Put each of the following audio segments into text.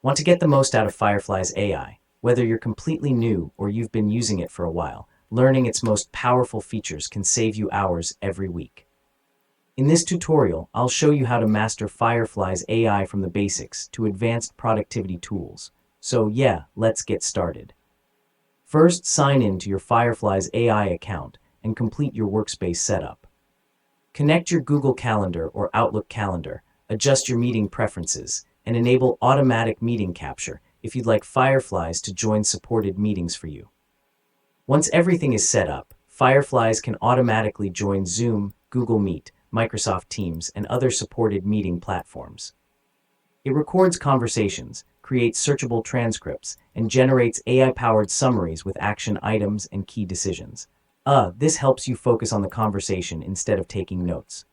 Want to get the most out of Fireflies AI? Whether you're completely new or you've been using it for a while, learning its most powerful features can save you hours every week. In this tutorial, I'll show you how to master Fireflies AI from the basics to advanced productivity tools. So yeah, let's get started. First, sign in to your Fireflies AI account and complete your workspace setup. Connect your Google Calendar or Outlook calendar, adjust your meeting preferences, and enable automatic meeting capture if you'd like Fireflies to join supported meetings for you. Once everything is set up, Fireflies can automatically join Zoom, Google Meet, Microsoft Teams, and other supported meeting platforms. It records conversations, creates searchable transcripts, and generates AI-powered summaries with action items and key decisions. This helps you focus on the conversation instead of taking notes.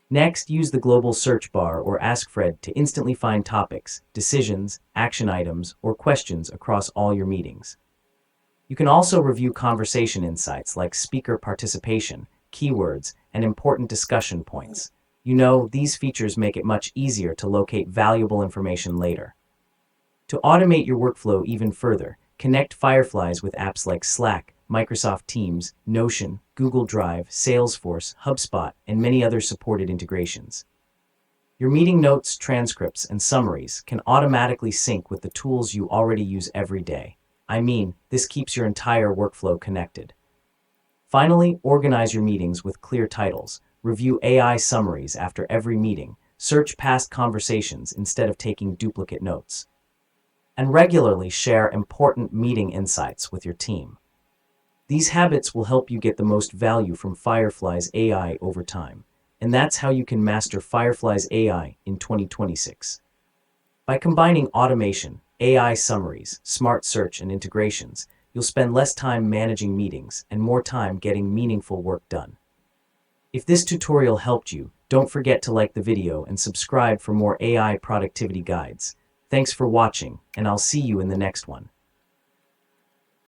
Next, use the global search bar or Ask Fred to instantly find topics, decisions, action items, or questions across all your meetings. You can also review conversation insights like speaker participation, keywords, and important discussion points. These features make it much easier to locate valuable information later. To automate your workflow even further, connect Fireflies with apps like Slack, Microsoft Teams, Notion, Google Drive, Salesforce, HubSpot, and many other supported integrations. Your meeting notes, transcripts, and summaries can automatically sync with the tools you already use every day. This keeps your entire workflow connected. Finally, organize your meetings with clear titles, review AI summaries after every meeting, search past conversations instead of taking duplicate notes, and regularly share important meeting insights with your team. These habits will help you get the most value from Fireflies AI over time, and that's how you can master Fireflies AI in 2026. By combining automation, AI summaries, smart search, and integrations, you'll spend less time managing meetings and more time getting meaningful work done. If this tutorial helped you, don't forget to like the video and subscribe for more AI productivity guides. Thanks for watching, and I'll see you in the next one.